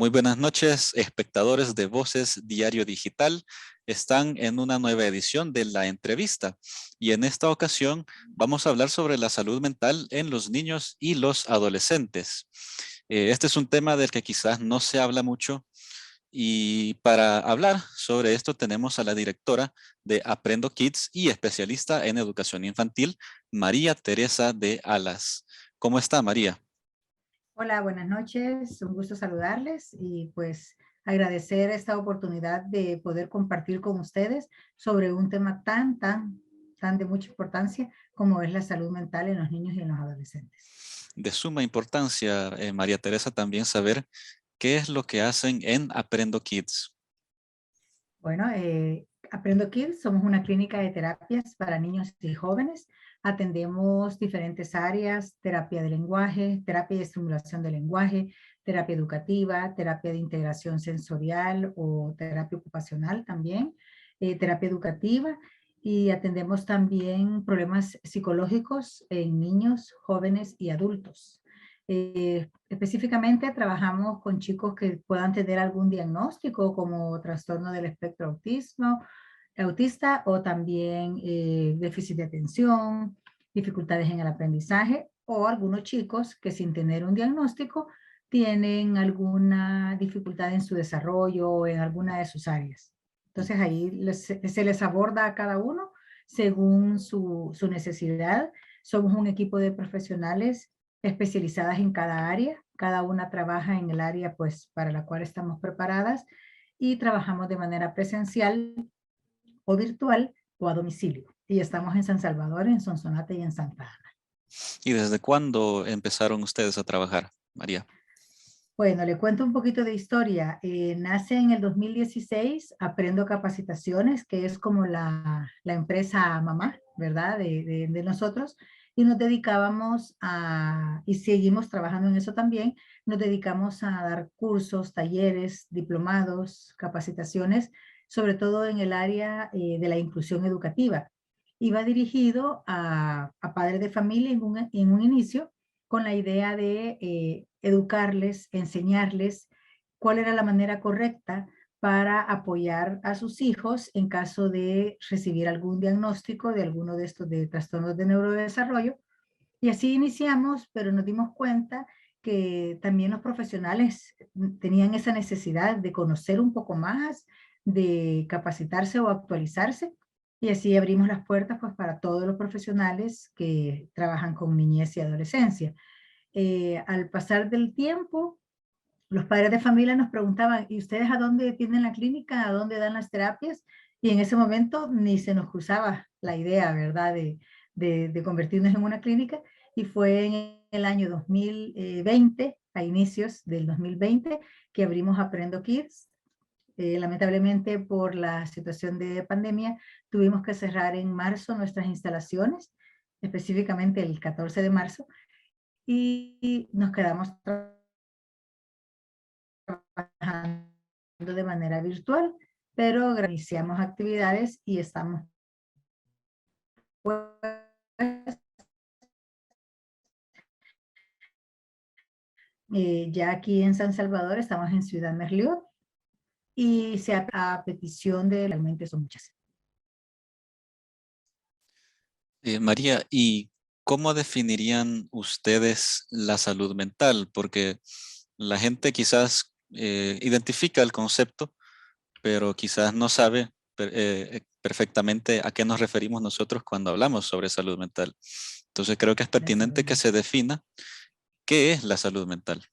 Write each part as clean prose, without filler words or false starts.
Muy buenas noches, espectadores de Voces Diario Digital. Están en una nueva edición de La Entrevista y en esta ocasión vamos a hablar sobre la salud mental en los niños y los adolescentes. Este es un tema del que quizás no se habla mucho y para hablar sobre esto tenemos a la directora de Aprendo Kids y especialista en educación infantil, María Teresa de Alas. ¿Cómo está, María? Hola, buenas noches. Un gusto saludarles y pues agradecer esta oportunidad de poder compartir con ustedes sobre un tema tan de mucha importancia como es la salud mental en los niños y en los adolescentes. De suma importancia, María Teresa, también saber qué es lo que hacen en Aprendo Kids. Bueno, Aprendo Kids somos una clínica de terapias para niños y jóvenes. Atendemos diferentes áreas: terapia de lenguaje, terapia de estimulación del lenguaje, terapia educativa, terapia de integración sensorial o terapia ocupacional también, terapia educativa, y atendemos también problemas psicológicos en niños, jóvenes y adultos. Específicamente trabajamos con chicos que puedan tener algún diagnóstico como trastorno del espectro autista o también déficit de atención, dificultades en el aprendizaje, o algunos chicos que sin tener un diagnóstico tienen alguna dificultad en su desarrollo o en alguna de sus áreas. Entonces ahí se les aborda a cada uno según su necesidad. Somos un equipo de profesionales especializadas en cada área. Cada una trabaja en el área pues para la cual estamos preparadas, y trabajamos de manera presencial o virtual o a domicilio. Y estamos en San Salvador, en Sonsonate y en Santa Ana. ¿Y desde cuándo empezaron ustedes a trabajar, María? Bueno, le cuento un poquito de historia. Nace en el 2016 Aprendo Capacitaciones, que es como la empresa mamá, ¿verdad? De nosotros. Y nos dedicábamos a, y seguimos trabajando en eso también, nos dedicamos a dar cursos, talleres, diplomados, capacitaciones, sobre todo en el área de la inclusión educativa. Iba dirigido a padres de familia en un inicio, con la idea de educarles, enseñarles cuál era la manera correcta para apoyar a sus hijos en caso de recibir algún diagnóstico de alguno de estos de trastornos de neurodesarrollo. Y así iniciamos, pero nos dimos cuenta que también los profesionales tenían esa necesidad de conocer un poco más, de capacitarse o actualizarse. Y así abrimos las puertas pues para todos los profesionales que trabajan con niñez y adolescencia. Al pasar del tiempo, los padres de familia nos preguntaban: ¿y ustedes a dónde tienen la clínica? ¿A dónde dan las terapias? Y en ese momento ni se nos cruzaba la idea, ¿verdad?, de convertirnos en una clínica. Y fue en el año 2020, a inicios del 2020, que abrimos Aprendo Kids. Lamentablemente, por la situación de pandemia, tuvimos que cerrar en marzo nuestras instalaciones, específicamente el 14 de marzo, y nos quedamos trabajando de manera virtual, pero iniciamos actividades y estamos pues, ya aquí en San Salvador. Estamos en Ciudad Merliot y a petición de realmente son muchas. María, ¿y cómo definirían ustedes la salud mental? Porque la gente quizás identifica el concepto, pero quizás no sabe perfectamente a qué nos referimos nosotros cuando hablamos sobre salud mental. Entonces creo que es La salud pertinente que se mental. defina qué es la salud mental.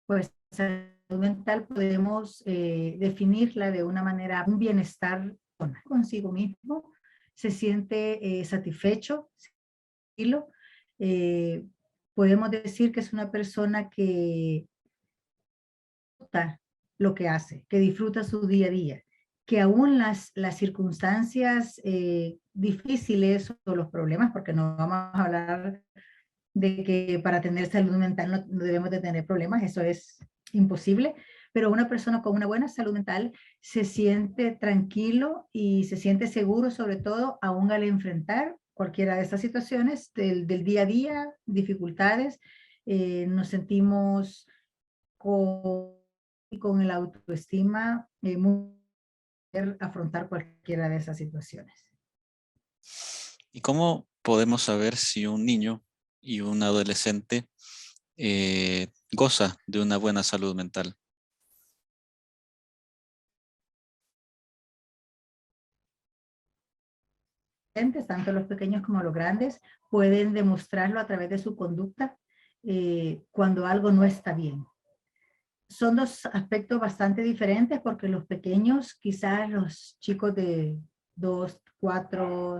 Pues salud mental podemos definirla de una manera: un bienestar consigo mismo, se siente satisfecho, tranquilo. Eh, Podemos decir que es una persona que disfruta lo que hace, que disfruta su día a día, que aún las circunstancias difíciles o los problemas, porque no vamos a hablar de que para tener salud mental no debemos de tener problemas, eso es imposible, pero una persona con una buena salud mental se siente tranquilo y se siente seguro, sobre todo, aún al enfrentar cualquiera de estas situaciones del día a día, dificultades. Nos sentimos con el autoestima muy afrontar cualquiera de esas situaciones. ¿Y cómo podemos saber si un niño y un adolescente goza de una buena salud mental? Tanto los pequeños como los grandes, pueden demostrarlo a través de su conducta cuando algo no está bien. Son dos aspectos bastante diferentes porque los pequeños, quizás los chicos de 2, 4,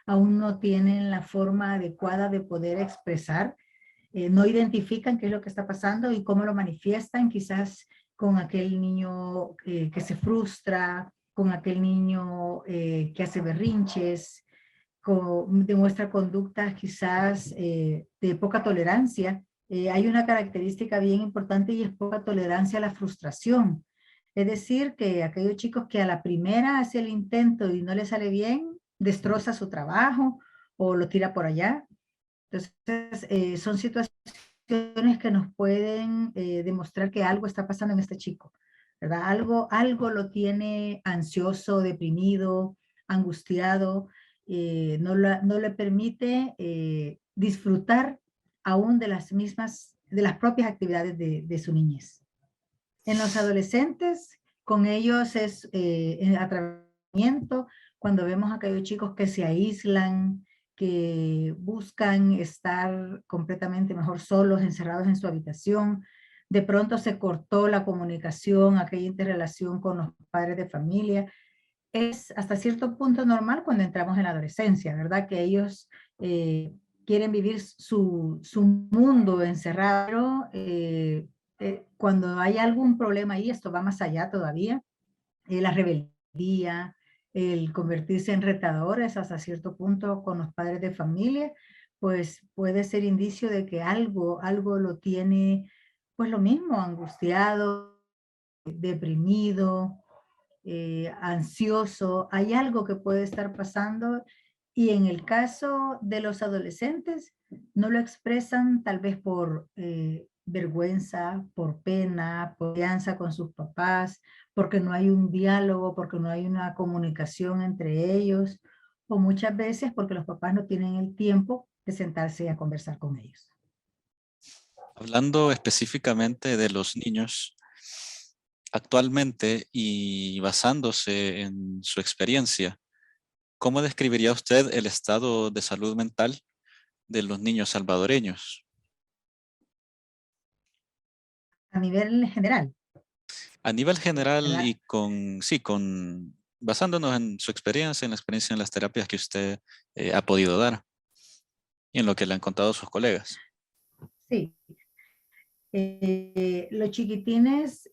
aún no tienen la forma adecuada de poder expresar, no identifican qué es lo que está pasando y cómo lo manifiestan, quizás con aquel niño que se frustra, con aquel niño que hace berrinches, demuestra conductas quizás de poca tolerancia. Hay una característica bien importante y es poca tolerancia a la frustración. Es decir, que aquellos chicos que a la primera hace el intento y no le sale bien, destroza su trabajo o lo tira por allá. Entonces, son situaciones que nos pueden demostrar que algo está pasando en este chico, ¿verdad? Algo lo tiene ansioso, deprimido, angustiado, no le permite disfrutar aún de de las propias actividades de su niñez. En los adolescentes, con ellos es atrevimiento, cuando vemos a aquellos chicos que se aíslan, que buscan estar completamente mejor solos, encerrados en su habitación. De pronto se cortó la comunicación, aquella interrelación con los padres de familia. Es hasta cierto punto normal cuando entramos en la adolescencia, ¿verdad? Que ellos quieren vivir su mundo encerrado. Cuando hay algún problema ahí, esto va más allá todavía, la rebeldía, el convertirse en retadores hasta cierto punto con los padres de familia, pues puede ser indicio de que algo lo tiene, pues lo mismo, angustiado, deprimido, ansioso. Hay algo que puede estar pasando y en el caso de los adolescentes no lo expresan tal vez por vergüenza, por pena, por confianza con sus papás, porque no hay un diálogo, porque no hay una comunicación entre ellos, o muchas veces porque los papás no tienen el tiempo de sentarse a conversar con ellos. Hablando específicamente de los niños, actualmente y basándose en su experiencia, ¿cómo describiría usted el estado de salud mental de los niños salvadoreños? A nivel general, A nivel general ¿verdad? y basándonos en su experiencia, en la experiencia en las terapias que usted ha podido dar y en lo que le han contado sus colegas. Sí. Los chiquitines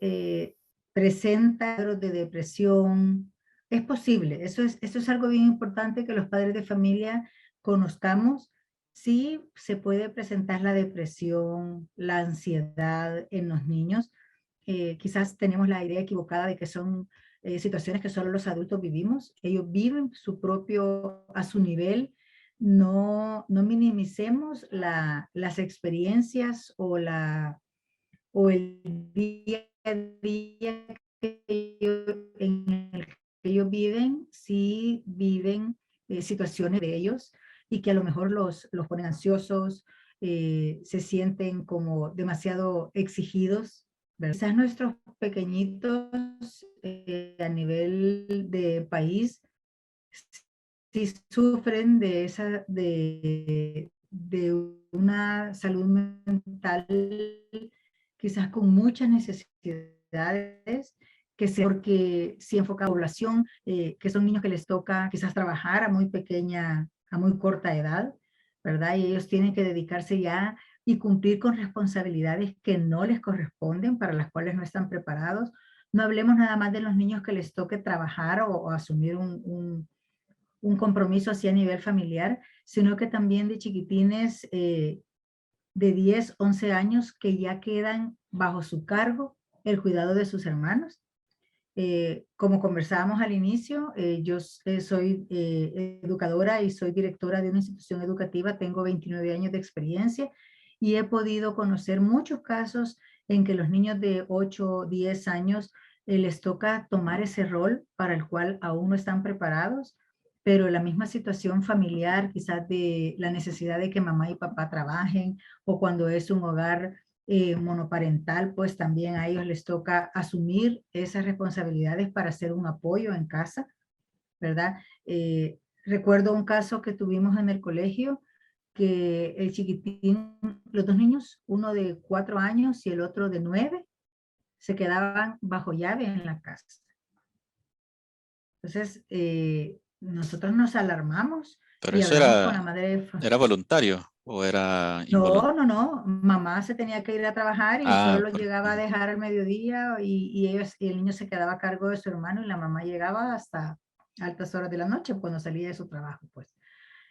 presentan cuadros de depresión. Es posible, eso es algo bien importante que los padres de familia conozcamos. Sí se puede presentar la depresión, la ansiedad en los niños. Quizás tenemos la idea equivocada de que son situaciones que solo los adultos vivimos. Ellos viven a su nivel. No minimicemos las experiencias o el día a día en el que ellos viven, sí viven situaciones de ellos y que a lo mejor los ponen ansiosos, se sienten como demasiado exigidos, ¿verdad? Quizás nuestros pequeñitos a nivel de país sí sufren de una salud mental quizás con muchas necesidades, que sea porque si enfoca a la población, que son niños que les toca quizás trabajar a muy corta edad, ¿verdad? Y ellos tienen que dedicarse ya y cumplir con responsabilidades que no les corresponden, para las cuales no están preparados. No hablemos nada más de los niños que les toque trabajar o asumir un compromiso así a nivel familiar, sino que también de chiquitines, de 10, 11 años que ya quedan bajo su cargo el cuidado de sus hermanos. Como conversábamos al inicio, yo soy educadora y soy directora de una institución educativa, tengo 29 años de experiencia y he podido conocer muchos casos en que los niños de 8 o 10 años les toca tomar ese rol para el cual aún no están preparados, pero la misma situación familiar, quizás de la necesidad de que mamá y papá trabajen, o cuando es un hogar monoparental, pues también a ellos les toca asumir esas responsabilidades para hacer un apoyo en casa, ¿verdad? Recuerdo un caso que tuvimos en el colegio, que el chiquitín, los dos niños, uno de 4 años y el otro de 9, se quedaban bajo llave en la casa. Entonces, nosotros nos alarmamos Pero y eso hablamos con la madre de... era voluntario o era No, involuntario. no, no. Mamá se tenía que ir a trabajar y solo Ah, lo llegaba a dejar al mediodía y el niño se quedaba a cargo de su hermano y la mamá llegaba hasta altas horas de la noche cuando salía de su trabajo, pues.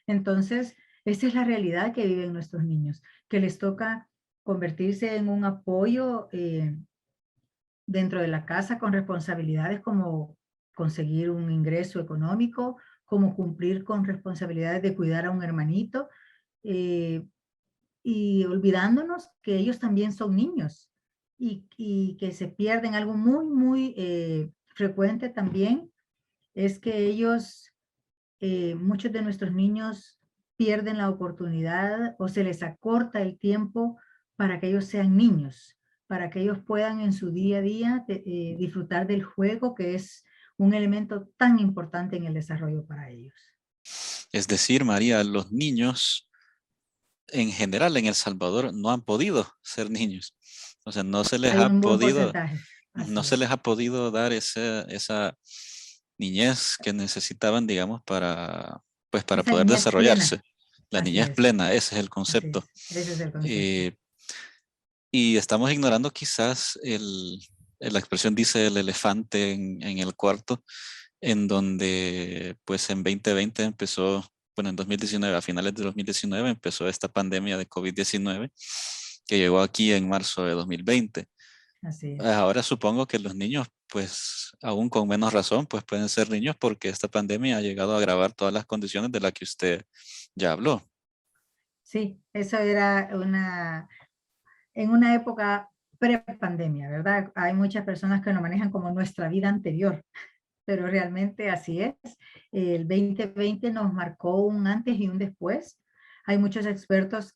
Entonces, esa es la realidad que viven nuestros niños, que les toca convertirse en un apoyo dentro de la casa con responsabilidades como conseguir un ingreso económico, como cumplir con responsabilidades de cuidar a un hermanito, eh, y olvidándonos que ellos también son niños y que se pierden. Algo muy, muy frecuente también es que ellos, muchos de nuestros niños pierden la oportunidad o se les acorta el tiempo para que ellos sean niños, para que ellos puedan en su día a día disfrutar del juego, que es un elemento tan importante en el desarrollo para ellos. es decir, María, los niños en general en El Salvador no han podido ser niños. O sea, Hay un buen porcentaje, no así se les es. ha podido dar esa niñez que necesitaban, digamos, pues, para Esa poder niñez desarrollarse. plena, La así niñez es, plena, ese es el así concepto. es. Ese es el concepto. Eh, y estamos ignorando quizás la expresión dice el elefante en el cuarto, en donde pues en 2020 empezó, bueno, en 2019, a finales de 2019 empezó esta pandemia de COVID-19 que llegó aquí en marzo de 2020. Así es. Ahora supongo que los niños, pues aún con menos razón, pues pueden ser niños porque esta pandemia ha llegado a agravar todas las condiciones de las que usted ya habló. Sí, eso era en una época pre-pandemia, ¿verdad? Hay muchas personas que lo manejan como nuestra vida anterior, pero realmente así es. El 2020 nos marcó un antes y un después. Hay muchos expertos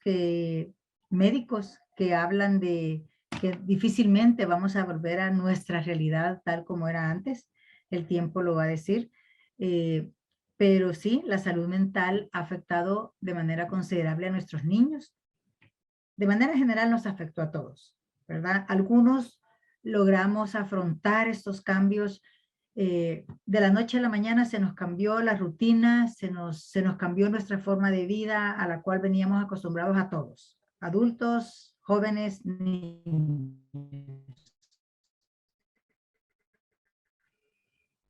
médicos que hablan de que difícilmente vamos a volver a nuestra realidad tal como era antes. El tiempo lo va a decir. Eh, pero sí, la salud mental ha afectado de manera considerable a nuestros niños. De manera general nos afectó a todos, ¿verdad? Algunos logramos afrontar estos cambios. De la noche a la mañana se nos cambió la rutina, se nos cambió nuestra forma de vida a la cual veníamos acostumbrados a todos, adultos, jóvenes, niños.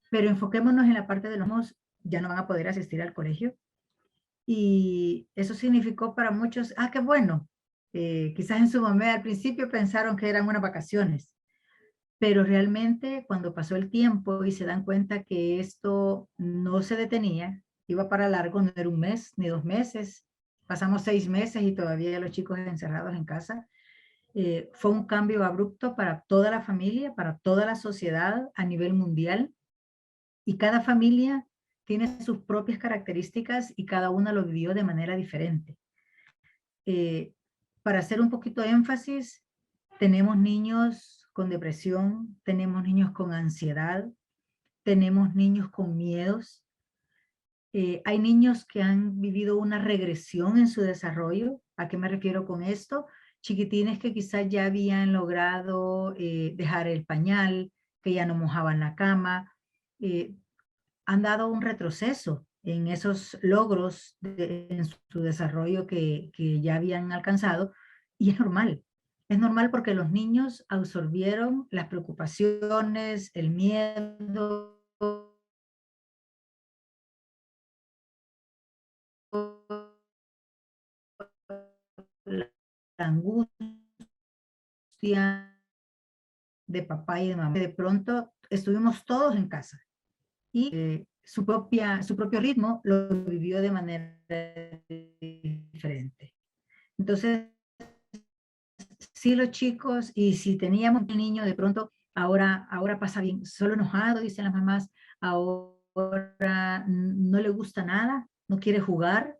Pero enfoquémonos en la parte de los niños, ya no van a poder asistir al colegio. Y eso significó para muchos, ah, qué bueno. Quizás en su momento al principio pensaron que eran unas vacaciones, pero realmente cuando pasó el tiempo y se dan cuenta que esto no se detenía, iba para largo, no era un mes ni 2 meses, pasamos 6 meses y todavía los chicos encerrados en casa. Fue un cambio abrupto para toda la familia, para toda la sociedad a nivel mundial, y cada familia tiene sus propias características y cada una lo vivió de manera diferente. Eh, para hacer un poquito de énfasis, tenemos niños con depresión, tenemos niños con ansiedad, tenemos niños con miedos. Hay niños que han vivido una regresión en su desarrollo. ¿A qué me refiero con esto? Chiquitines que quizás ya habían logrado dejar el pañal, que ya no mojaban la cama, eh, han dado un retroceso en esos logros en su desarrollo que ya habían alcanzado, y es normal porque los niños absorbieron las preocupaciones, el miedo, la angustia de papá y de mamá. De pronto estuvimos todos en casa y su propio ritmo lo vivió de manera diferente. Entonces, sí, los chicos, y si teníamos un niño, de pronto, ahora pasa bien, solo enojado, dicen las mamás, ahora no le gusta nada, no quiere jugar,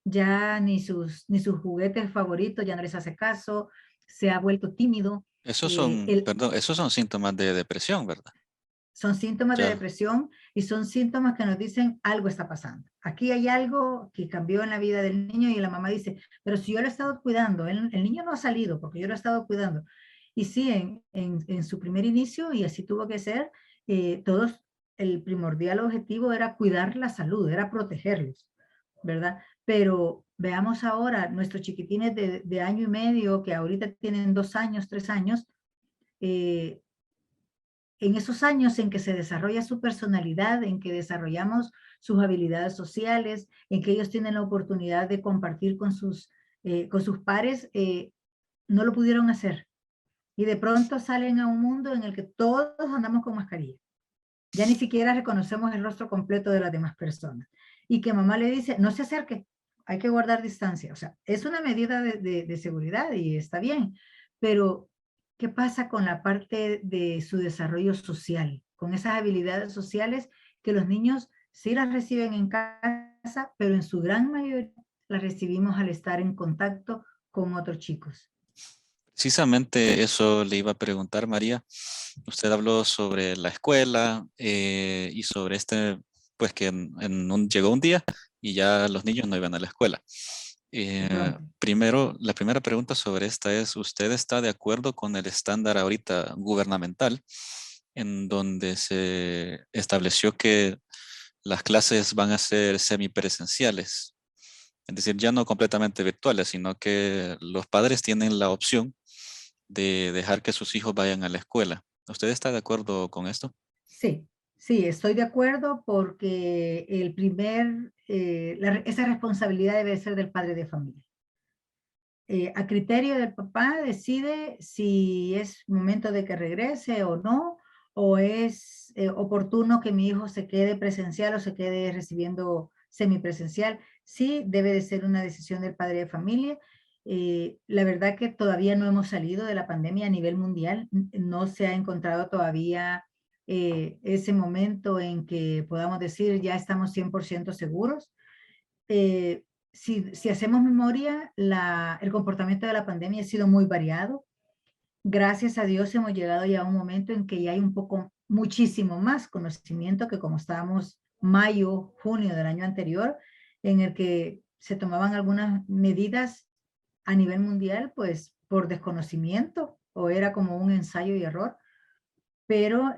ya ni sus juguetes favoritos ya no les hace caso, se ha vuelto tímido. Esos son, perdón, esos son síntomas de depresión, ¿verdad? Son síntomas de Ya, depresión y son síntomas que nos dicen algo está pasando. Aquí hay algo que cambió en la vida del niño y la mamá dice, pero si yo lo he estado cuidando, el niño no ha salido porque yo lo he estado cuidando. Y sí, en su primer inicio, y así tuvo que ser, todos, el primordial objetivo era cuidar la salud, era protegerlos, ¿verdad? Pero veamos ahora, nuestros chiquitines de año y medio, que ahorita tienen 2 años, 3 años, eh, en esos años en que se desarrolla su personalidad, en que desarrollamos sus habilidades sociales, en que ellos tienen la oportunidad de compartir con sus pares, no lo pudieron hacer. Y de pronto salen a un mundo en el que todos andamos con mascarilla. Ya ni siquiera reconocemos el rostro completo de las demás personas. Y que mamá le dice, no se acerque, hay que guardar distancia. O sea, es una medida de seguridad y está bien, pero ¿qué pasa con la parte de su desarrollo social? Con esas habilidades sociales que los niños sí las reciben en casa, pero en su gran mayoría las recibimos al estar en contacto con otros chicos. precisamente eso le iba a preguntar, María. Usted habló sobre la escuela y sobre pues que llegó un día y ya los niños no iban a la escuela. De pronto. Primero, la primera pregunta sobre esta es, ¿usted está de acuerdo con el estándar ahorita gubernamental en donde se estableció que las clases van a ser semipresenciales? Es decir, ya no completamente virtuales, sino que los padres tienen la opción de dejar que sus hijos vayan a la escuela. ¿Usted está de acuerdo con esto? Sí, sí, estoy de acuerdo porque esa responsabilidad debe ser del padre de familia. A criterio del papá decide si es momento de que regrese o no, o es oportuno que mi hijo se quede presencial o se quede recibiendo semipresencial. Sí, debe de ser una decisión del padre de familia. La verdad que todavía no hemos salido de la pandemia a nivel mundial. No se ha encontrado todavía ese momento en que podamos decir ya estamos 100% seguros. Eh, si hacemos memoria, el comportamiento de la pandemia ha sido muy variado. Gracias a Dios hemos llegado ya a un momento en que ya hay muchísimo más conocimiento que como estábamos mayo, junio del año anterior, en el que se tomaban algunas medidas a nivel mundial, pues por desconocimiento o era como un ensayo y error, pero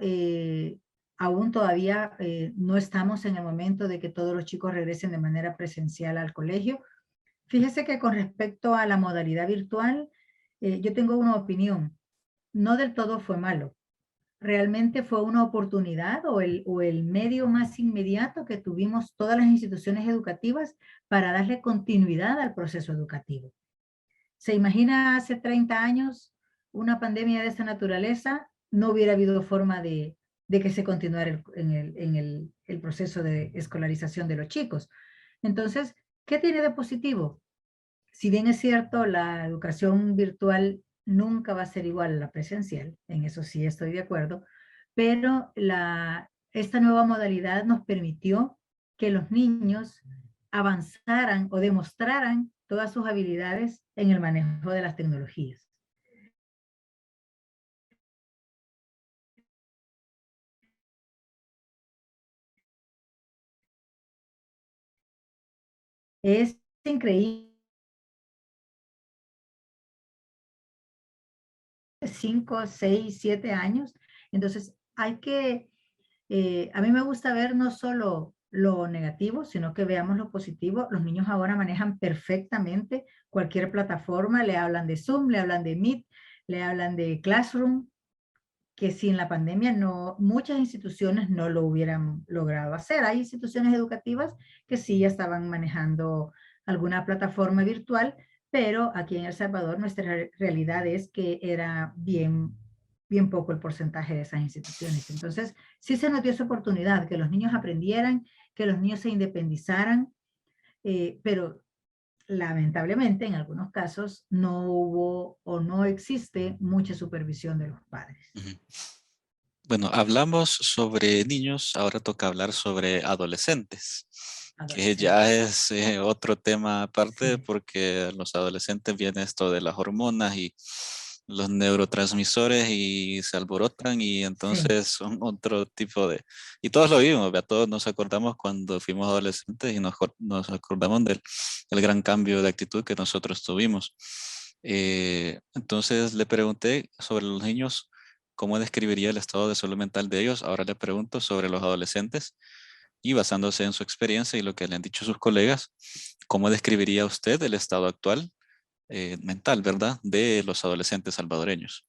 aún todavía no estamos en el momento de que todos los chicos regresen de manera presencial al colegio. Fíjese que con respecto a la modalidad virtual, yo tengo una opinión. No del todo fue malo. Realmente fue una oportunidad o el medio más inmediato que tuvimos todas las instituciones educativas para darle continuidad al proceso educativo. ¿Se imagina hace 30 años una pandemia de esta naturaleza? No hubiera habido forma de que se continuara el proceso de escolarización de los chicos. Entonces, ¿qué tiene de positivo? Si bien es cierto, la educación virtual nunca va a ser igual a la presencial, en eso sí estoy de acuerdo, pero esta nueva modalidad nos permitió que los niños avanzaran o demostraran todas sus habilidades en el manejo de las tecnologías. Es increíble, 5, 6, 7 años. Entonces, a mí me gusta ver no solo lo negativo, sino que veamos lo positivo. Los niños ahora manejan perfectamente cualquier plataforma, le hablan de Zoom, le hablan de Meet, le hablan de Classroom, que sin la pandemia muchas instituciones no lo hubieran logrado hacer. Hay instituciones educativas que sí ya estaban manejando alguna plataforma virtual, pero aquí en El Salvador nuestra realidad es que era bien bien poco el porcentaje de esas instituciones. Entonces, sí se nos dio esa oportunidad, que los niños aprendieran, que los niños se independizaran, pero lamentablemente en algunos casos no hubo o no existe mucha supervisión de los padres. Ujú. Bueno, hablamos sobre niños, ahora toca hablar sobre adolescentes, que ya Adolescentes. es otro tema aparte Sí, porque los adolescentes viene esto de las hormonas y los neurotransmisores y se alborotan y sí. entonces son otro tipo de... Y todos lo vimos, ¿verdad? Todos nos acordamos cuando fuimos adolescentes y nos acordamos del gran cambio de actitud que nosotros tuvimos. Entonces le pregunté sobre los niños. ¿Cómo describiría el estado de salud mental de ellos? Ahora le pregunto sobre los adolescentes y basándose en su experiencia y lo que le han dicho sus colegas, ¿cómo describiría usted el estado actual mental, verdad, de los adolescentes salvadoreños?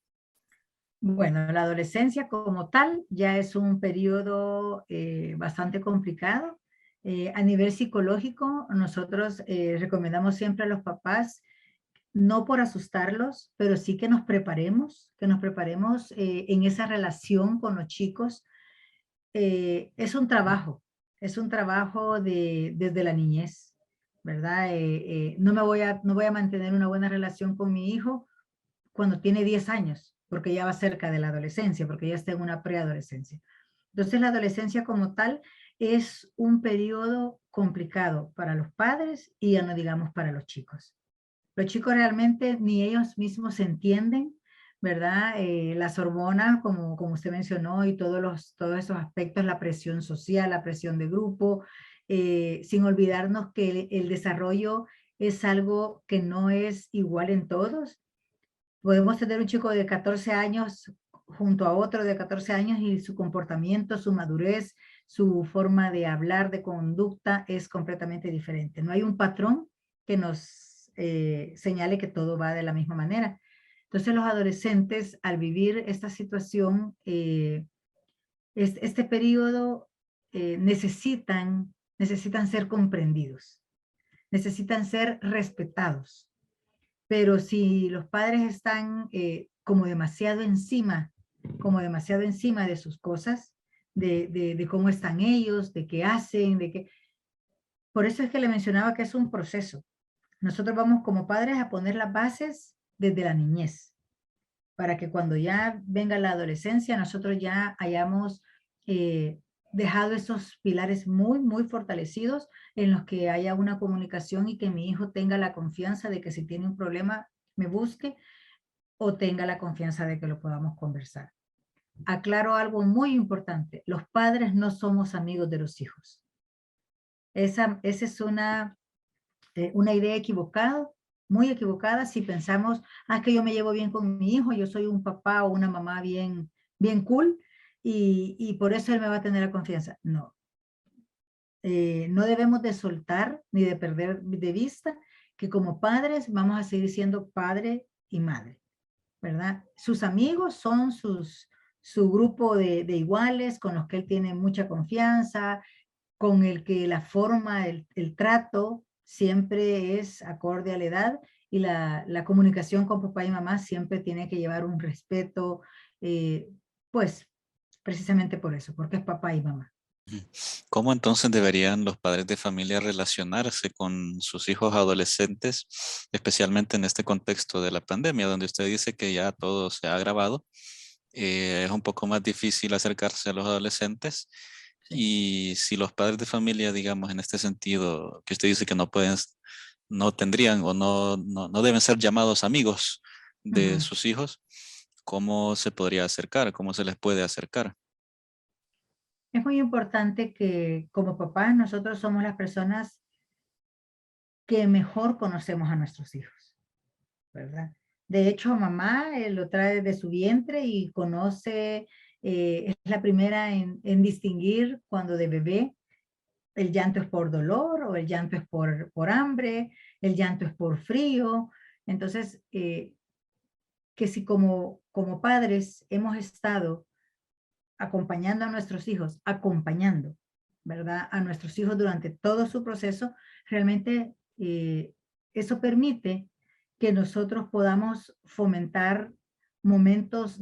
Bueno, la adolescencia como tal ya es un periodo bastante complicado. A nivel psicológico, nosotros recomendamos siempre a los papás, no por asustarlos, pero sí que nos preparemos en esa relación con los chicos. Es un trabajo desde la niñez, ¿verdad? No voy a mantener una buena relación con mi hijo cuando tiene 10 años, porque ya va cerca de la adolescencia, porque ya está en una preadolescencia. Entonces, la adolescencia como tal es un periodo complicado para los padres y ya no digamos para los chicos. Los chicos realmente ni ellos mismos se entienden, ¿verdad? Las hormonas, como usted mencionó, y todos esos aspectos, la presión social, la presión de grupo, sin olvidarnos que el desarrollo es algo que no es igual en todos. Podemos tener un chico de 14 años junto a otro de 14 años y su comportamiento, su madurez, su forma de hablar, de conducta es completamente diferente. No hay un patrón que nos señale que todo va de la misma manera. Entonces los adolescentes al vivir esta situación, este periodo, necesitan ser comprendidos, necesitan ser respetados, pero si los padres están como demasiado encima de sus cosas, de cómo están ellos, de qué hacen, Por eso es que le mencionaba que es un proceso. Nosotros vamos como padres a poner las bases desde la niñez, para que cuando ya venga la adolescencia, nosotros ya hayamos eh, dejado esos pilares muy, muy fortalecidos en los que haya una comunicación y que mi hijo tenga la confianza de que si tiene un problema, me busque o tenga la confianza de que lo podamos conversar. Aclaro algo muy importante, los padres no somos amigos de los hijos. Esa es una idea equivocada, muy equivocada si pensamos, que yo me llevo bien con mi hijo, yo soy un papá o una mamá bien, bien cool y por eso él me va a tener la confianza. No, no debemos de soltar ni de perder de vista que como padres vamos a seguir siendo padre y madre, ¿verdad? Sus amigos son su grupo de iguales con los que él tiene mucha confianza, con el que la forma, el trato siempre es acorde a la edad y la comunicación con papá y mamá siempre tiene que llevar un respeto, pues precisamente por eso, porque es papá y mamá. Ujú. ¿Cómo entonces deberían los padres de familia relacionarse con sus hijos adolescentes, especialmente en este contexto de la pandemia, donde usted dice que ya todo se ha agravado? Es un poco más difícil acercarse a los adolescentes Sí. y si los padres de familia, digamos, en este sentido, que usted dice que no pueden, no tendrían o no deben ser llamados amigos de Ujú. sus hijos, ¿cómo se podría acercar? ¿Cómo se les puede acercar? Es muy importante que como papás nosotros somos las personas que mejor conocemos a nuestros hijos, ¿verdad? De hecho, mamá lo trae de su vientre y conoce, es la primera en distinguir cuando de bebé el llanto es por dolor o el llanto es por hambre, el llanto es por frío. Entonces, que si como padres hemos estado acompañando a nuestros hijos, acompañando, ¿verdad? A nuestros hijos durante todo su proceso, realmente eso permite que nosotros podamos fomentar momentos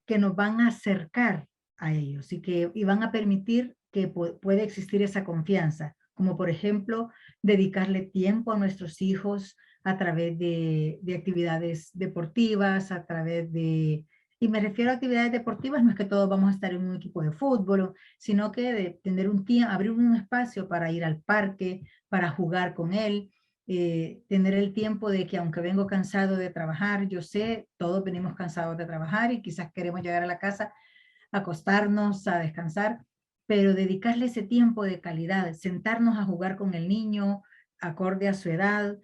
que nos van a acercar a ellos y van a permitir que pueda existir esa confianza, como por ejemplo dedicarle tiempo a nuestros hijos a través de actividades deportivas, a través de, y me refiero a actividades deportivas, no es que todos vamos a estar en un equipo de fútbol, sino que de tener un tiempo, abrir un espacio para ir al parque, para jugar con él, tener el tiempo de que aunque vengo cansado de trabajar, yo sé, todos venimos cansados de trabajar y quizás queremos llegar a la casa, acostarnos, a descansar, pero dedicarle ese tiempo de calidad, sentarnos a jugar con el niño, acorde a su edad,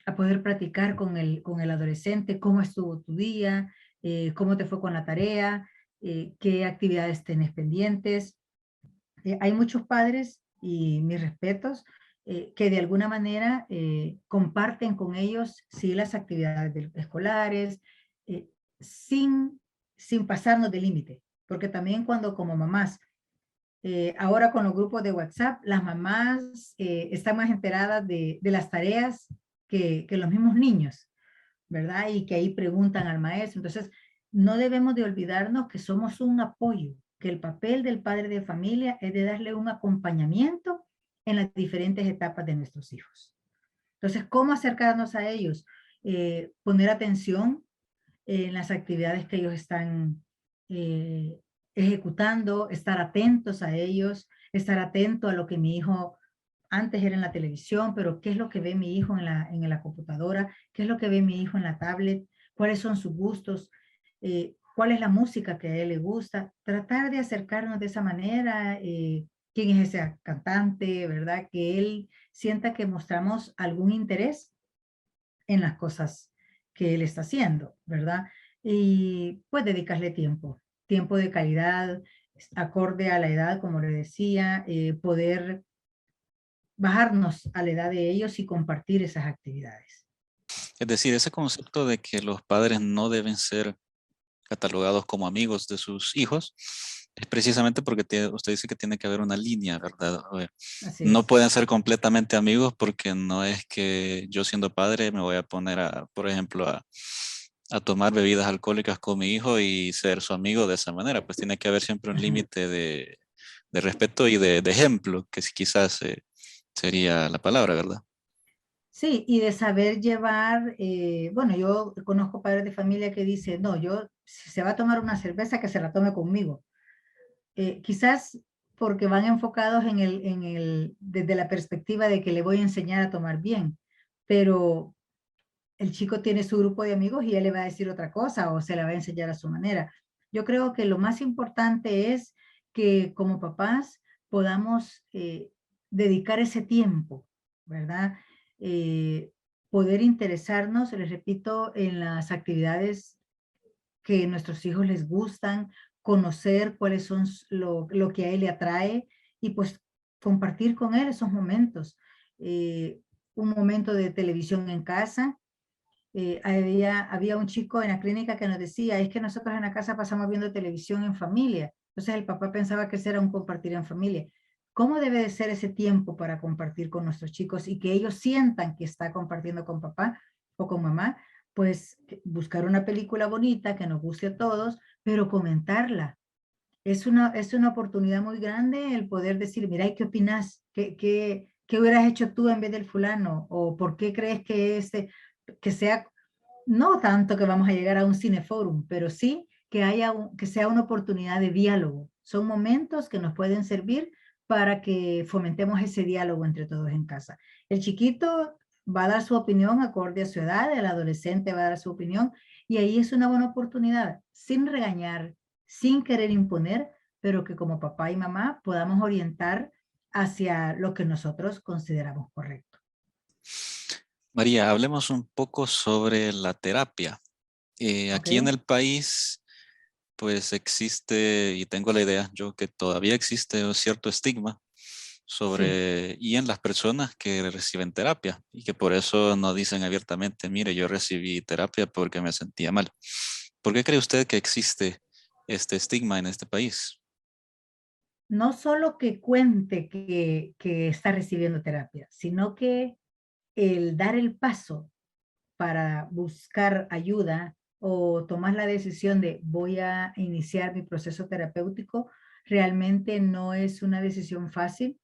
a poder practicar con el adolescente, cómo estuvo tu día, cómo te fue con la tarea, qué actividades tenés pendientes. Hay muchos padres, y mis respetos, que de alguna manera comparten con ellos, sí, las actividades escolares, eh, sin, sin pasarnos de límite. Porque también cuando como mamás, ahora con los grupos de WhatsApp, las mamás están más enteradas de las tareas que los mismos niños, ¿verdad? Y que ahí preguntan al maestro. Entonces, no debemos de olvidarnos que somos un apoyo, que el papel del padre de familia es de darle un acompañamiento en las diferentes etapas de nuestros hijos. Entonces, ¿cómo acercarnos a ellos? Poner atención en las actividades que ellos están eh, ejecutando, estar atentos a ellos, estar atento a lo que mi hijo antes era en la televisión, pero qué es lo que ve mi hijo en la computadora, qué es lo que ve mi hijo en la tablet, cuáles son sus gustos, cuál es la música que a él le gusta, tratar de acercarnos de esa manera, quién es ese cantante, ¿verdad? Que él sienta que mostramos algún interés en las cosas que él está haciendo, ¿verdad? Y pues dedicarle tiempo, tiempo de calidad, acorde a la edad, como le decía, poder bajarnos a la edad de ellos y compartir esas actividades. Es decir, ese concepto de que los padres no deben ser catalogados como amigos de sus hijos, es precisamente porque usted dice que tiene que haber una línea, ¿verdad? Así No es. pueden ser completamente amigos porque no es que yo siendo padre me voy a poner por ejemplo, a tomar bebidas alcohólicas con mi hijo y ser su amigo de esa manera. Pues tiene que haber siempre un Ajá. límite de respeto y de ejemplo, que quizás sería la palabra, ¿verdad? Sí, y de saber llevar, bueno, yo conozco padres de familia que dicen, no, yo, si se va a tomar una cerveza, que se la tome conmigo. Quizás porque van enfocados desde la perspectiva de que le voy a enseñar a tomar bien, pero el chico tiene su grupo de amigos y él le va a decir otra cosa o se la va a enseñar a su manera. Yo creo que lo más importante es que como papás podamos dedicar ese tiempo, ¿verdad? Eh, Poder interesarnos, les repito, en las actividades que a nuestros hijos les gustan, conocer cuáles son lo que a él le atrae y pues compartir con él esos momentos. Un momento de televisión en casa, había un chico en la clínica que nos decía, es que nosotros en la casa pasamos viendo televisión en familia. Entonces el papá pensaba que ese era un compartir en familia. ¿Cómo debe de ser ese tiempo para compartir con nuestros chicos y que ellos sientan que está compartiendo con papá o con mamá? Pues buscar una película bonita que nos guste a todos, pero comentarla. Es una oportunidad muy grande el poder decir, mira, ¿qué opinas? ¿Qué hubieras hecho tú en vez del fulano? ¿O por qué crees que que sea no tanto que vamos a llegar a un cineforum, pero sí que que sea una oportunidad de diálogo? Son momentos que nos pueden servir para que fomentemos ese diálogo entre todos en casa. El chiquito va a dar su opinión acorde a su edad, el adolescente va a dar su opinión y ahí es una buena oportunidad, sin regañar, sin querer imponer, pero que como papá y mamá podamos orientar hacia lo que nosotros consideramos correcto. María, hablemos un poco sobre la terapia. ¿Ok? Aquí en el país, pues existe, y tengo la idea yo, que todavía existe un cierto estigma Sí. y en las personas que reciben terapia, y que por eso no dicen abiertamente, mire, yo recibí terapia porque me sentía mal. ¿Por qué cree usted que existe este estigma en este país? No solo que cuente que está recibiendo terapia, sino que el dar el paso para buscar ayuda o tomas la decisión de voy a iniciar mi proceso terapéutico, realmente no es una decisión fácil.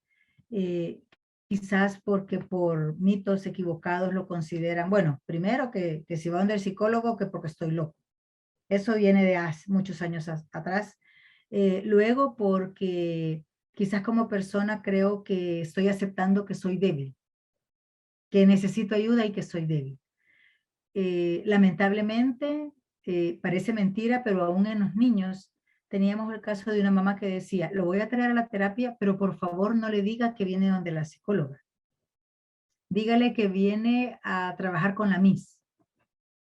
Eh, Quizás porque por mitos equivocados lo consideran, bueno, primero que si va donde el psicólogo, que porque estoy loco. Eso viene de hace muchos años atrás. Luego porque quizás como persona creo que estoy aceptando que soy débil, que necesito ayuda y que soy débil. Lamentablemente, parece mentira, pero aún en los niños teníamos el caso de una mamá que decía, lo voy a traer a la terapia, pero por favor no le diga que viene donde la psicóloga. Dígale que viene a trabajar con la Miss.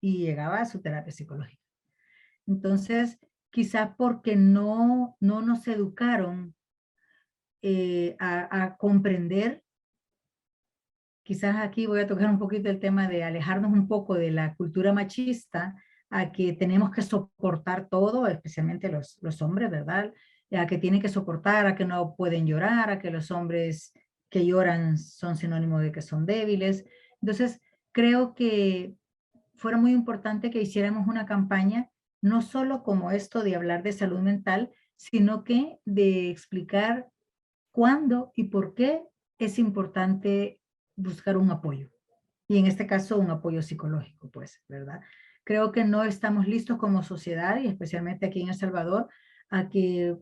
Y llegaba a su terapia psicológica. Entonces, quizás porque no nos educaron a comprender, quizás aquí voy a tocar un poquito el tema de alejarnos un poco de la cultura machista, a que tenemos que soportar todo, especialmente los hombres, ¿verdad? A que tienen que soportar, a que no pueden llorar, a que los hombres que lloran son sinónimo de que son débiles. Entonces, creo que fuera muy importante que hiciéramos una campaña, no solo como esto de hablar de salud mental, sino que de explicar cuándo y por qué es importante buscar un apoyo. Y en este caso, un apoyo psicológico, pues, ¿verdad? Creo que no estamos listos como sociedad, y especialmente aquí en El Salvador, a que,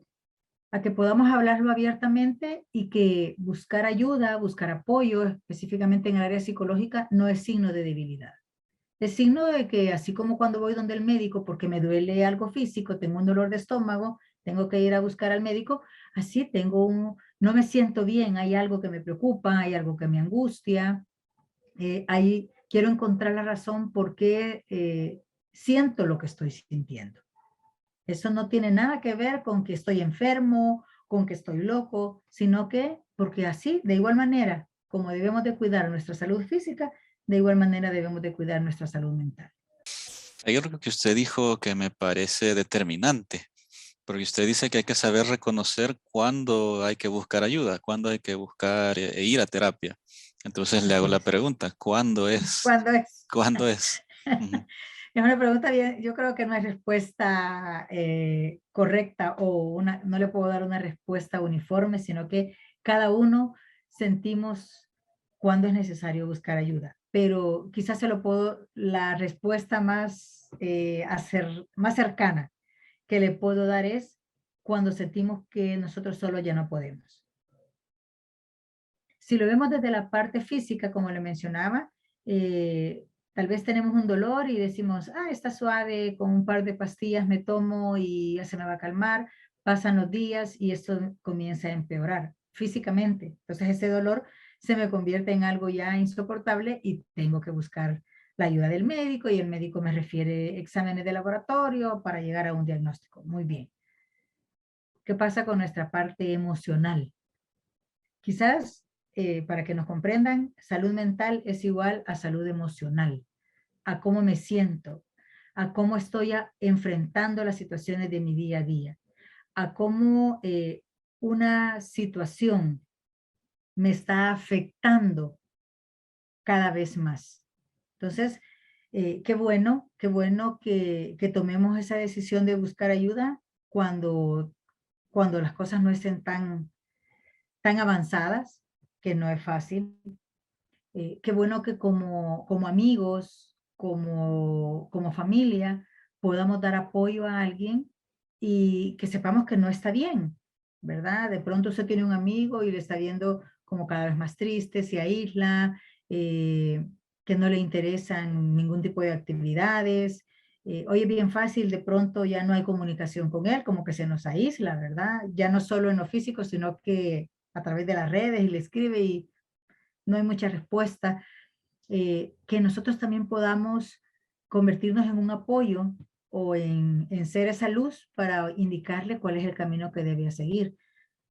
a que podamos hablarlo abiertamente y que buscar ayuda, buscar apoyo, específicamente en el área psicológica, no es signo de debilidad. Es signo de que así como cuando voy donde el médico porque me duele algo físico, tengo un dolor de estómago, tengo que ir a buscar al médico, así no me siento bien, hay algo que me preocupa, hay algo que me angustia, ahí quiero encontrar la razón por qué siento lo que estoy sintiendo. Eso no tiene nada que ver con que estoy enfermo, con que estoy loco, sino que porque así, de igual manera, como debemos de cuidar nuestra salud física, de igual manera debemos de cuidar nuestra salud mental. Hay algo que usted dijo que me parece determinante, porque usted dice que hay que saber reconocer cuándo hay que buscar ayuda, cuándo hay que buscar e ir a terapia. Entonces le hago Así la es. pregunta, ¿cuándo es? ¿Cuándo es? ¿Cuándo es? Ujú. Es una pregunta bien, yo creo que no hay respuesta correcta o no le puedo dar una respuesta uniforme, sino que cada uno sentimos cuándo es necesario buscar ayuda. Pero quizás la respuesta más cercana que le puedo dar es cuando sentimos que nosotros solo ya no podemos. Si lo vemos desde la parte física, como le mencionaba, tal vez tenemos un dolor y decimos, está suave, con un par de pastillas me tomo y ya se me va a calmar. Pasan los días y esto comienza a empeorar físicamente. Entonces ese dolor se me convierte en algo ya insoportable y tengo que buscar la ayuda del médico y el médico me refiere exámenes de laboratorio para llegar a un diagnóstico. Muy bien. ¿Qué pasa con nuestra parte emocional? Quizás, para que nos comprendan, salud mental es igual a salud emocional, a cómo me siento, a cómo estoy enfrentando las situaciones de mi día a día, a cómo una situación me está afectando cada vez más. Entonces, qué bueno que tomemos esa decisión de buscar ayuda cuando las cosas no estén tan avanzadas, que no es fácil. Qué bueno que como amigos, como familia, podamos dar apoyo a alguien y que sepamos que no está bien, ¿verdad? De pronto usted tiene un amigo y le está viendo como cada vez más triste, se aísla, que no le interesan ningún tipo de actividades. Hoy es bien fácil, de pronto ya no hay comunicación con él, como que se nos aísla, ¿verdad? Ya no solo en lo físico, sino que a través de las redes y le escribe y no hay mucha respuesta, que nosotros también podamos convertirnos en un apoyo o en ser esa luz para indicarle cuál es el camino que debe seguir.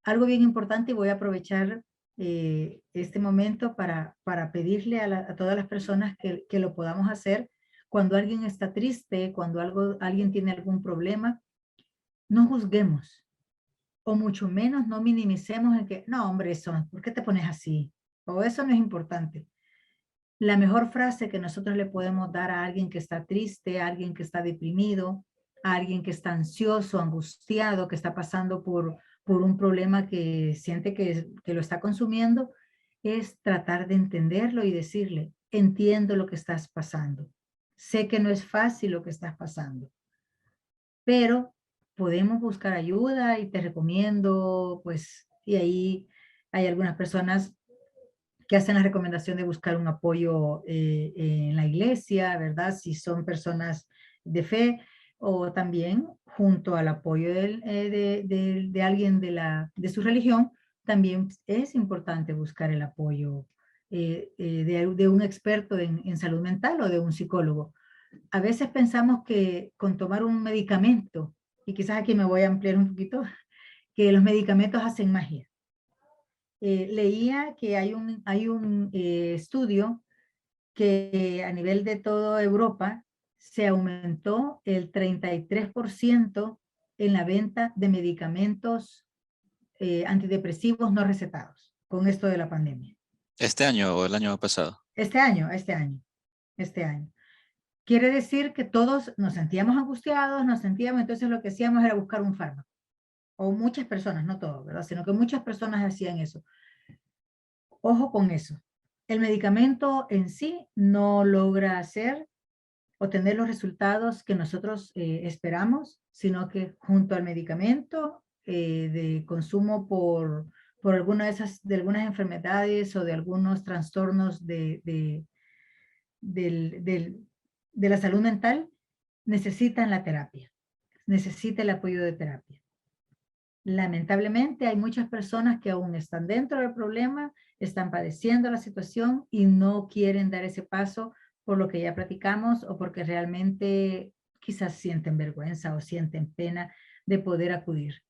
Algo bien importante y voy a aprovechar este momento para pedirle a todas las personas que lo podamos hacer cuando alguien está triste, cuando alguien tiene algún problema, no juzguemos o mucho menos no minimicemos en que, no hombre, eso, ¿por qué te pones así? O eso no es importante. La mejor frase que nosotros le podemos dar a alguien que está triste, a alguien que está deprimido, a alguien que está ansioso, angustiado, que está pasando por un problema que siente que lo está consumiendo, es tratar de entenderlo y decirle, entiendo lo que estás pasando. Sé que no es fácil lo que estás pasando, pero podemos buscar ayuda y te recomiendo, pues, y ahí hay algunas personas que hacen la recomendación de buscar un apoyo en la iglesia, ¿verdad? Si son personas de fe, o también junto al apoyo de alguien de su religión, también es importante buscar el apoyo de un experto en salud mental o de un psicólogo. A veces pensamos que con tomar un medicamento, y quizás aquí me voy a ampliar un poquito, que los medicamentos hacen magia. Leía que hay un estudio que a nivel de toda Europa se aumentó el 33% en la venta de medicamentos antidepresivos no recetados con esto de la pandemia. ¿Este año o el año pasado? Este año. Quiere decir que todos nos sentíamos angustiados, entonces lo que hacíamos era buscar un fármaco. O muchas personas, no todos, ¿verdad? Sino que muchas personas hacían eso. Ojo con eso. El medicamento en sí no logra hacer o tener los resultados que nosotros esperamos, sino que junto al medicamento de consumo por alguna de algunas enfermedades o de algunos trastornos del, del, de la salud mental, necesitan la terapia, necesita el apoyo de terapia. Lamentablemente hay muchas personas que aún están dentro del problema, están padeciendo la situación y no quieren dar ese paso por lo que ya platicamos o porque realmente quizás sienten vergüenza o sienten pena de poder acudir.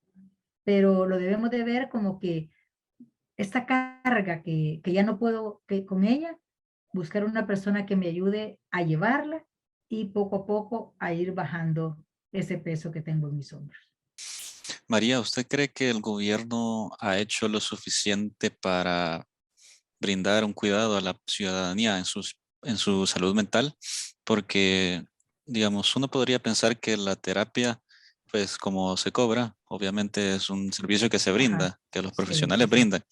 Pero lo debemos de ver como que esta carga que ya no puedo que con ella, buscar una persona que me ayude a llevarla y poco a poco a ir bajando ese peso que tengo en mis hombros. María, ¿usted cree que el gobierno ha hecho lo suficiente para brindar un cuidado a la ciudadanía en su salud mental? Porque, digamos, uno podría pensar que la terapia, pues como se cobra, obviamente es un servicio que se Ajá, brinda, que los sí, profesionales sí, brindan,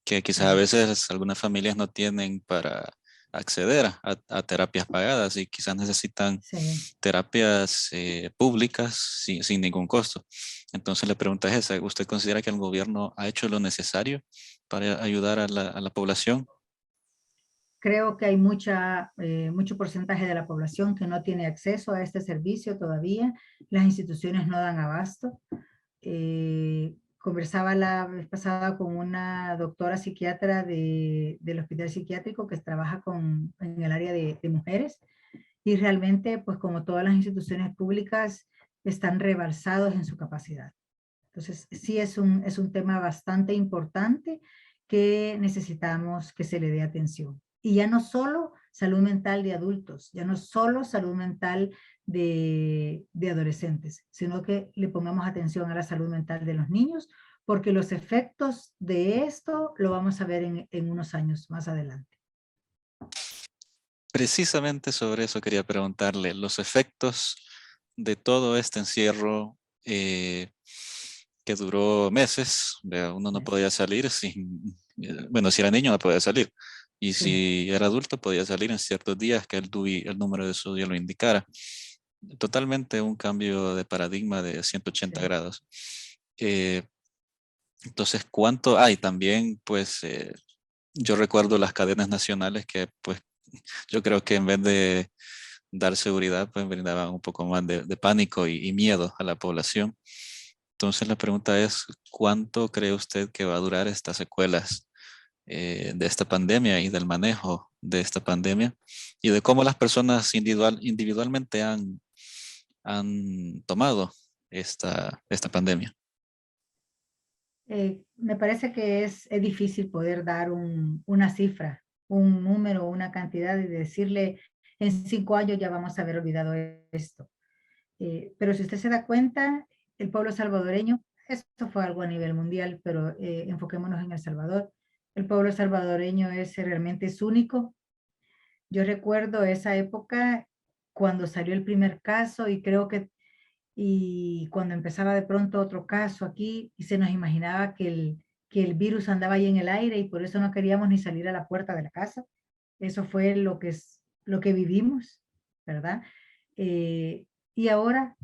que quizás a sí, veces algunas familias no tienen para acceder a terapias pagadas y quizás necesitan sí. terapias públicas sin ningún costo. Entonces la pregunta es esa, ¿usted considera que el gobierno ha hecho lo necesario para ayudar a la población? Creo que hay mucho porcentaje de la población que no tiene acceso a este servicio todavía. Las instituciones no dan abasto. Conversaba la vez pasada con una doctora psiquiatra del hospital psiquiátrico que trabaja en el área de mujeres y realmente, pues como todas las instituciones públicas, están rebalsados en su capacidad. Entonces, sí es un tema bastante importante que necesitamos que se le dé atención. Y ya no solo salud mental de adultos, ya no solo salud mental de adolescentes, sino que le pongamos atención a la salud mental de los niños, porque los efectos de esto lo vamos a ver en unos años más adelante. Precisamente sobre eso quería preguntarle, los efectos de todo este encierro que duró meses, vea, uno no podía salir bueno, si era niño no podía salir, y Sí, si era adulto podía salir en ciertos días que el número de su día lo indicara. Totalmente un cambio de paradigma de 180 sí. grados. Eh, entonces, ¿cuánto hay? También, pues, yo recuerdo las cadenas nacionales que, pues, yo creo que en vez de dar seguridad, pues brindaban un poco más de pánico y miedo a la población. Entonces la pregunta es, ¿cuánto cree usted que va a durar estas secuelas de esta pandemia y del manejo de esta pandemia y de cómo las personas individualmente han tomado esta pandemia? Me parece que es difícil poder dar una cifra, un número, una cantidad y decirle en 5 años ya vamos a haber olvidado esto. Pero si usted se da cuenta, el pueblo salvadoreño, esto fue algo a nivel mundial, pero enfoquémonos en El Salvador. El pueblo salvadoreño realmente es único. Yo recuerdo esa época cuando salió el primer caso y creo que, y cuando empezaba de pronto otro caso aquí y se nos imaginaba que el virus andaba ahí en el aire y por eso no queríamos ni salir a la puerta de la casa. Eso fue lo que vivimos, ¿verdad? Y ahora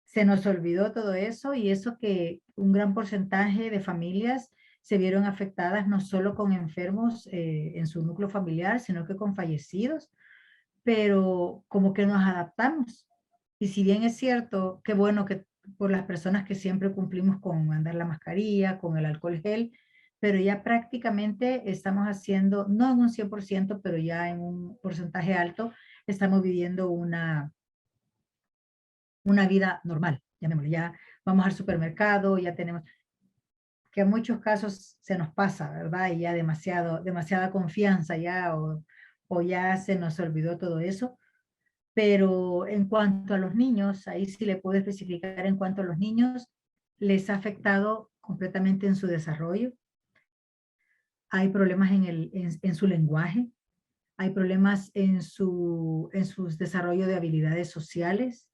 se nos olvidó todo eso y eso que un gran porcentaje de familias se vieron afectadas no solo con enfermos en su núcleo familiar, sino que con fallecidos, pero como que nos adaptamos. Y si bien es cierto, qué bueno que por las personas que siempre cumplimos con andar la mascarilla, con el alcohol gel, pero ya prácticamente estamos haciendo, no en un 100%, pero ya en un porcentaje alto, estamos viviendo una vida normal, llamémosle. Ya vamos al supermercado, ya tenemos, que en muchos casos se nos pasa, ¿verdad? Y ya demasiada confianza ya, o ya se nos olvidó todo eso. Pero en cuanto a los niños, ahí sí le puedo especificar en cuanto a los niños, les ha afectado completamente en su desarrollo. Hay problemas en su lenguaje, hay problemas en su desarrollo de habilidades sociales.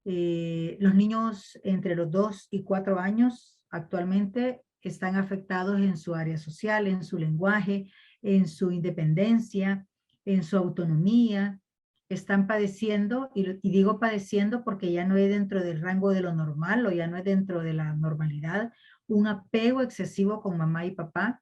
Los niños entre los 2 y 4 años actualmente están afectados en su área social, en su lenguaje, en su independencia, en su autonomía. Están padeciendo, y digo padeciendo porque ya no es dentro del rango de lo normal o ya no es dentro de la normalidad, un apego excesivo con mamá y papá.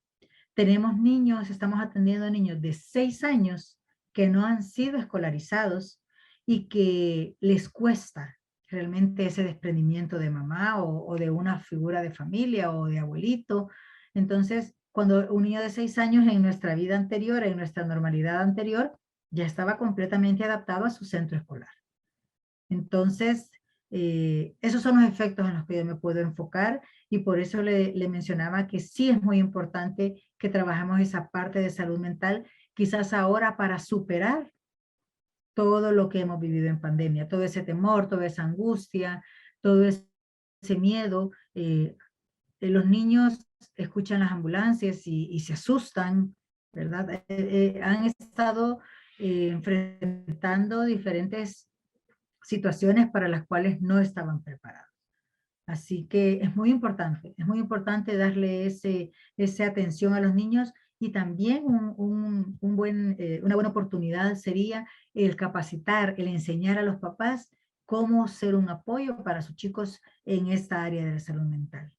Tenemos niños, estamos atendiendo a niños de 6 años que no han sido escolarizados y que les cuesta realmente ese desprendimiento de mamá o de una figura de familia o de abuelito. Entonces, cuando un niño de 6 años en nuestra vida anterior, en nuestra normalidad anterior, ya estaba completamente adaptado a su centro escolar. Entonces, esos son los efectos en los que yo me puedo enfocar y por eso le mencionaba que sí es muy importante que trabajemos esa parte de salud mental, quizás ahora para superar todo lo que hemos vivido en pandemia, todo ese temor, toda esa angustia, todo ese miedo. Los niños escuchan las ambulancias y se asustan, ¿verdad? Han estado enfrentando diferentes situaciones para las cuales no estaban preparados. Así que es muy importante darle esa atención a los niños y también una buena oportunidad sería el capacitar, el enseñar a los papás cómo ser un apoyo para sus chicos en esta área de la salud mental.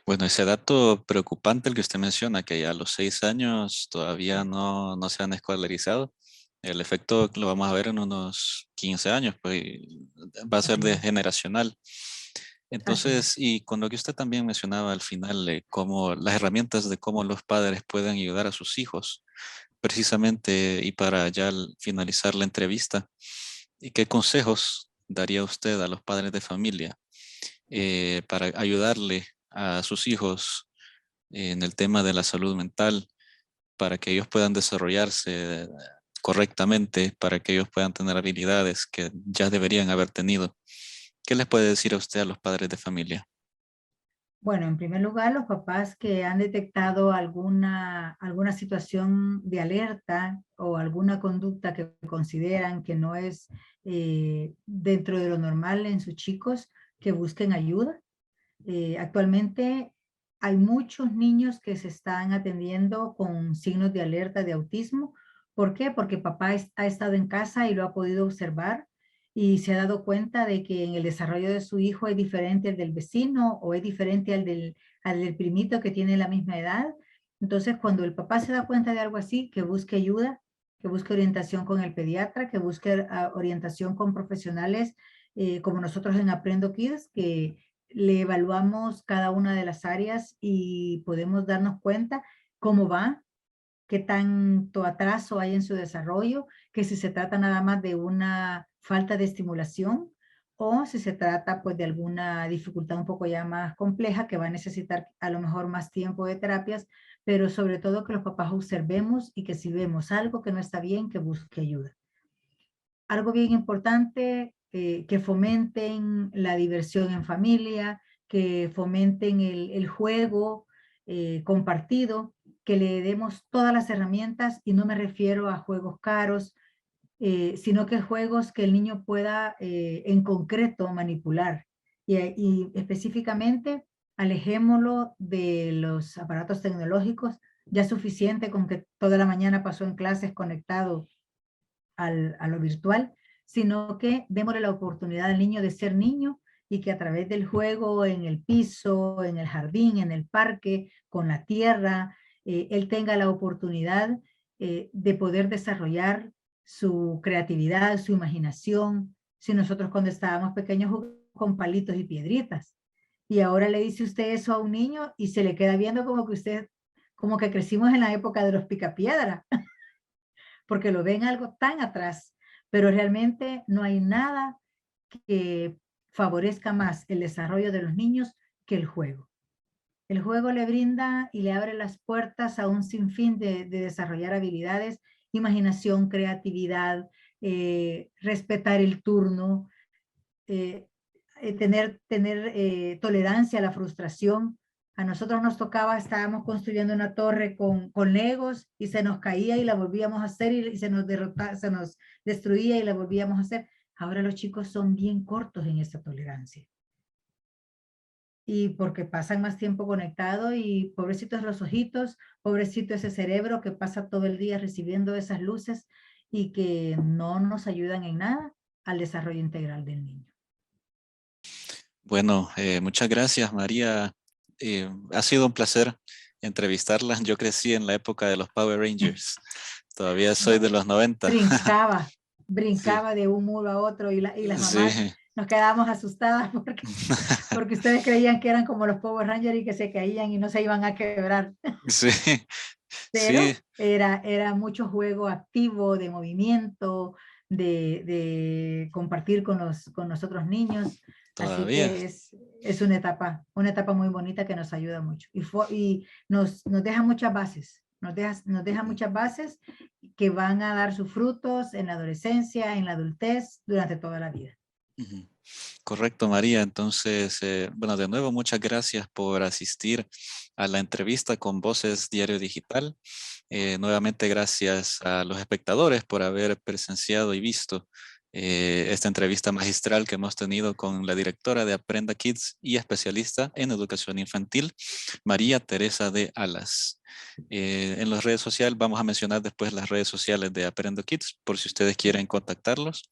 Bueno, ese dato preocupante el que usted menciona, que ya a los 6 años todavía no se han escolarizado, el efecto lo vamos a ver en unos 15 años, pues y va a ser Así de es, generacional. así Entonces, es. y con lo que usted también mencionaba al final, cómo las herramientas de cómo los padres pueden ayudar a sus hijos, precisamente, y para ya finalizar la entrevista, ¿y qué consejos daría usted a los padres de familia para ayudarle a sus hijos en el tema de la salud mental, para que ellos puedan desarrollarse correctamente, para que ellos puedan tener habilidades que ya deberían haber tenido? ¿Qué les puede decir a usted a los padres de familia? Bueno, en primer lugar, los papás que han detectado alguna situación de alerta o alguna conducta que consideran que no es dentro de lo normal en sus chicos, que busquen ayuda. Actualmente hay muchos niños que se están atendiendo con signos de alerta de autismo. ¿Por qué? Porque papá ha estado en casa y lo ha podido observar y se ha dado cuenta de que en el desarrollo de su hijo es diferente al del vecino o es diferente al del primito que tiene la misma edad. Entonces, cuando el papá se da cuenta de algo así, que busque ayuda, que busque orientación con el pediatra, que busque orientación con profesionales como nosotros en Aprendo Kids, que le evaluamos cada una de las áreas y podemos darnos cuenta cómo va, qué tanto atraso hay en su desarrollo, que si se trata nada más de una falta de estimulación o si se trata pues de alguna dificultad un poco ya más compleja que va a necesitar a lo mejor más tiempo de terapias, pero sobre todo que los papás observemos y que si vemos algo que no está bien, que busque ayuda. Algo bien importante, que fomenten la diversión en familia, que fomenten el juego compartido, que le demos todas las herramientas, y no me refiero a juegos caros, sino que juegos que el niño pueda en concreto manipular. Y específicamente, alejémoslo de los aparatos tecnológicos. Ya es suficiente con que toda la mañana pasó en clases conectado a lo virtual, sino que démosle la oportunidad al niño de ser niño, y que a través del juego en el piso, en el jardín, en el parque, con la tierra, él tenga la oportunidad de poder desarrollar su creatividad, su imaginación. Si nosotros cuando estábamos pequeños jugábamos con palitos y piedritas, y ahora le dice usted eso a un niño y se le queda viendo como que usted, como que crecimos en la época de los picapiedra, porque lo ven algo tan atrás, pero realmente no hay nada que favorezca más el desarrollo de los niños que el juego. El juego le brinda y le abre las puertas a un sinfín de desarrollar habilidades, imaginación, creatividad, respetar el turno, tener tolerancia a la frustración. A nosotros nos tocaba, estábamos construyendo una torre con legos, y se nos caía y la volvíamos a hacer, y se nos destruía y la volvíamos a hacer. Ahora los chicos son bien cortos en esta tolerancia. Y porque pasan más tiempo conectados, y pobrecitos los ojitos, pobrecito ese cerebro que pasa todo el día recibiendo esas luces y que no nos ayudan en nada al desarrollo integral del niño. Bueno, muchas gracias, María. Ha sido un placer entrevistarla. Yo crecí en la época de los Power Rangers. Todavía soy de los 90. Brincaba, Sí, brincaba de un muro a otro, y las mamás sí. nos quedábamos asustadas porque ustedes creían que eran como los Power Rangers y que se caían y no se iban a quebrar. Sí, sí, Pero era mucho juego activo, de movimiento, de compartir con los otros niños. Así todavía. que es una etapa muy bonita que nos ayuda mucho. Y nos deja muchas bases, nos deja muchas bases que van a dar sus frutos en la adolescencia, en la adultez, durante toda la vida. Ujú. Correcto, María. Entonces, bueno, de nuevo, muchas gracias por asistir a la entrevista con Voces Diario Digital. Nuevamente, gracias a los espectadores por haber presenciado y visto esta entrevista magistral que hemos tenido con la directora de Aprenda Kids y especialista en educación infantil, María Teresa de Alas. En las redes sociales, vamos a mencionar después las redes sociales de Aprendo Kids por si ustedes quieren contactarlos.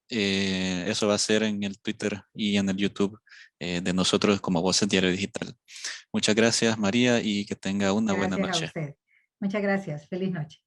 Eso va a ser en el Twitter y en el YouTube de nosotros como Voces Diario Digital. Muchas gracias, María, y que tenga una buena Gracias a noche. usted. Muchas gracias. Feliz noche.